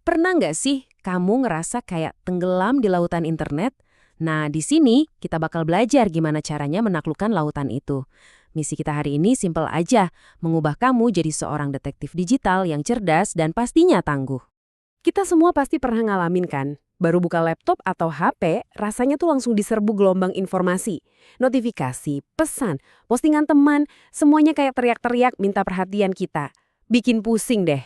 Pernah nggak sih kamu ngerasa kayak tenggelam di lautan internet? Nah, di sini kita bakal belajar gimana caranya menaklukkan lautan itu. Misi kita hari ini simpel aja, mengubah kamu jadi seorang detektif digital yang cerdas dan pastinya tangguh. Kita semua pasti pernah ngalamin kan? Baru buka laptop atau HP, rasanya tuh langsung diserbu gelombang informasi. Notifikasi, pesan, postingan teman, semuanya kayak teriak-teriak minta perhatian kita. Bikin pusing deh.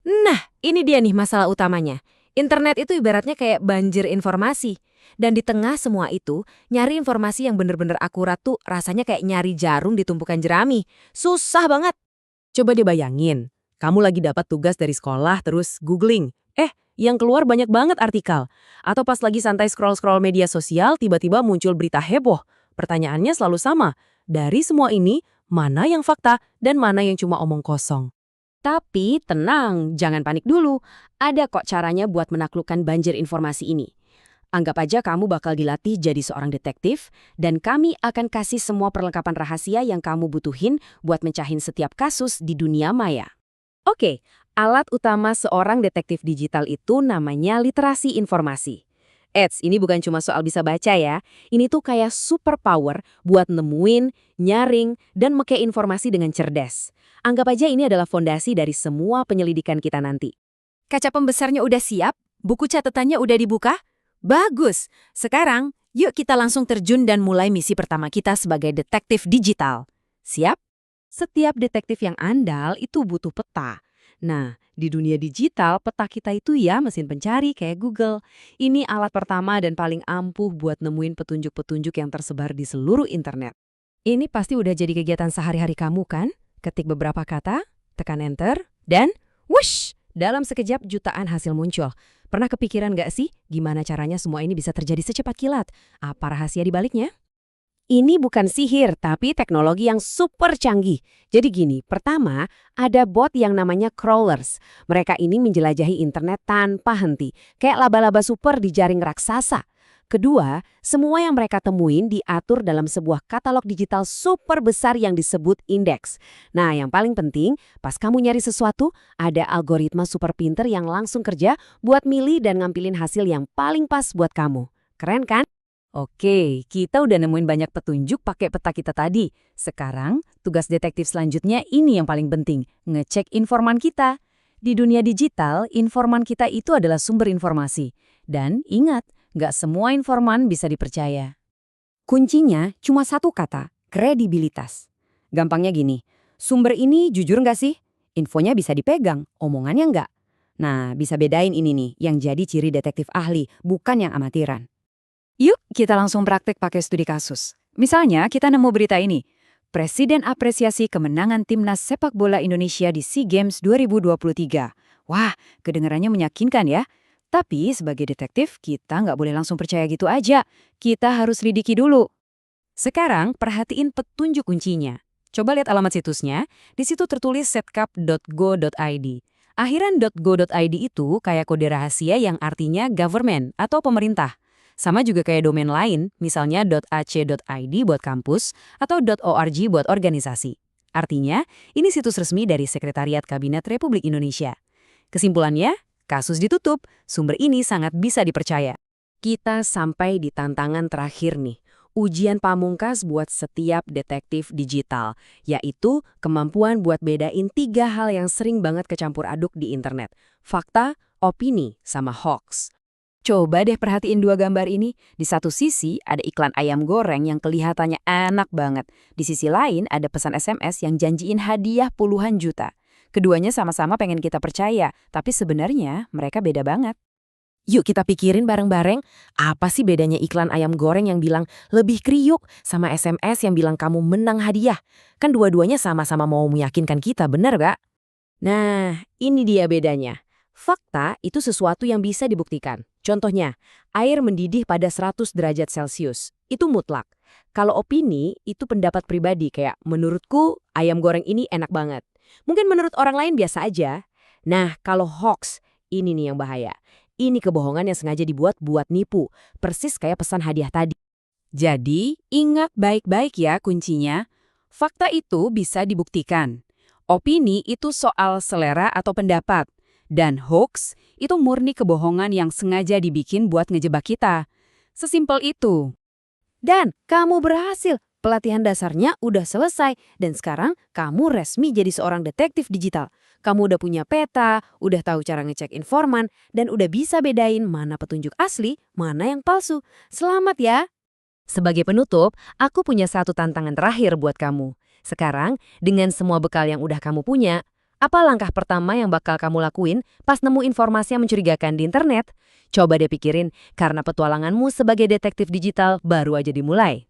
Nah, ini dia nih masalah utamanya. Internet itu ibaratnya kayak banjir informasi. Dan di tengah semua itu, nyari informasi yang bener-bener akurat tuh rasanya kayak nyari jarum di tumpukan jerami. Susah banget. Coba dibayangin, kamu lagi dapat tugas dari sekolah terus googling. Yang keluar banyak banget artikel. Atau pas lagi santai scroll-scroll media sosial, tiba-tiba muncul berita heboh. Pertanyaannya selalu sama. Dari semua ini, mana yang fakta dan mana yang cuma omong kosong? Tapi tenang, jangan panik dulu. Ada kok caranya buat menaklukkan banjir informasi ini. Anggap aja kamu bakal dilatih jadi seorang detektif, dan kami akan kasih semua perlengkapan rahasia yang kamu butuhin buat mencahin setiap kasus di dunia maya. Oke, alat utama seorang detektif digital itu namanya literasi informasi. Ini bukan cuma soal bisa baca ya. Ini tuh kayak superpower buat nemuin, nyaring, dan make informasi dengan cerdas. Anggap aja ini adalah fondasi dari semua penyelidikan kita nanti. Kaca pembesarnya udah siap? Buku catatannya udah dibuka? Bagus! Sekarang, yuk kita langsung terjun dan mulai misi pertama kita sebagai detektif digital. Siap? Setiap detektif yang andal itu butuh peta. Nah, di dunia digital, peta kita itu ya mesin pencari kayak Google. Ini alat pertama dan paling ampuh buat nemuin petunjuk-petunjuk yang tersebar di seluruh internet. Ini pasti udah jadi kegiatan sehari-hari kamu kan? Ketik beberapa kata, tekan enter, dan wush! Dalam sekejap jutaan hasil muncul. Pernah kepikiran nggak sih gimana caranya semua ini bisa terjadi secepat kilat? Apa rahasia di baliknya? Ini bukan sihir, tapi teknologi yang super canggih. Jadi gini, pertama, ada bot yang namanya crawlers. Mereka ini menjelajahi internet tanpa henti, kayak laba-laba super di jaring raksasa. Kedua, semua yang mereka temuin diatur dalam sebuah katalog digital super besar yang disebut indeks. Nah, yang paling penting, pas kamu nyari sesuatu, ada algoritma super pinter yang langsung kerja buat milih dan ngampilin hasil yang paling pas buat kamu. Keren kan? Oke, kita udah nemuin banyak petunjuk pakai peta kita tadi. Sekarang, tugas detektif selanjutnya ini yang paling penting, ngecek informan kita. Di dunia digital, informan kita itu adalah sumber informasi. Dan ingat, nggak semua informan bisa dipercaya. Kuncinya cuma satu kata, kredibilitas. Gampangnya gini, sumber ini jujur nggak sih? Infonya bisa dipegang, omongannya nggak. Nah, bisa bedain ini nih, yang jadi ciri detektif ahli, bukan yang amatiran. Yuk, kita langsung praktek pakai studi kasus. Misalnya, kita nemu berita ini. Presiden apresiasi kemenangan timnas sepak bola Indonesia di SEA Games 2023. Wah, kedengarannya meyakinkan ya. Tapi sebagai detektif, kita nggak boleh langsung percaya gitu aja. Kita harus lidiki dulu. Sekarang, perhatiin petunjuk kuncinya. Coba lihat alamat situsnya. Di situ tertulis setkap.go.id. Akhiran .go.id itu kayak kode rahasia yang artinya government atau pemerintah. Sama juga kayak domain lain, misalnya .ac.id buat kampus atau .org buat organisasi. Artinya, ini situs resmi dari Sekretariat Kabinet Republik Indonesia. Kesimpulannya, kasus ditutup, sumber ini sangat bisa dipercaya. Kita sampai di tantangan terakhir nih, ujian pamungkas buat setiap detektif digital, yaitu kemampuan buat bedain 3 hal yang sering banget kecampur aduk di internet, fakta, opini, sama hoax. Coba deh perhatiin 2 gambar ini. Di satu sisi ada iklan ayam goreng yang kelihatannya enak banget. Di sisi lain ada pesan SMS yang janjiin hadiah puluhan juta. Keduanya sama-sama pengen kita percaya, tapi sebenarnya mereka beda banget. Yuk kita pikirin bareng-bareng, apa sih bedanya iklan ayam goreng yang bilang lebih kriuk sama SMS yang bilang kamu menang hadiah? Kan dua-duanya sama-sama mau meyakinkan kita, bener gak? Nah, ini dia bedanya. Fakta itu sesuatu yang bisa dibuktikan. Contohnya, air mendidih pada 100 derajat Celcius. Itu mutlak. Kalau opini, itu pendapat pribadi kayak, menurutku ayam goreng ini enak banget. Mungkin menurut orang lain biasa aja. Nah, kalau hoax, ini nih yang bahaya. Ini kebohongan yang sengaja dibuat buat nipu. Persis kayak pesan hadiah tadi. Jadi, ingat baik-baik ya kuncinya. Fakta itu bisa dibuktikan. Opini itu soal selera atau pendapat. Dan hoax itu murni kebohongan yang sengaja dibikin buat ngejebak kita. Sesimpel itu. Dan kamu berhasil. Pelatihan dasarnya udah selesai dan sekarang kamu resmi jadi seorang detektif digital. Kamu udah punya peta, udah tahu cara ngecek informan, dan udah bisa bedain mana petunjuk asli, mana yang palsu. Selamat ya! Sebagai penutup, aku punya satu tantangan terakhir buat kamu. Sekarang, dengan semua bekal yang udah kamu punya, apa langkah pertama yang bakal kamu lakuin pas nemu informasi yang mencurigakan di internet? Coba deh pikirin, karena petualanganmu sebagai detektif digital baru aja dimulai.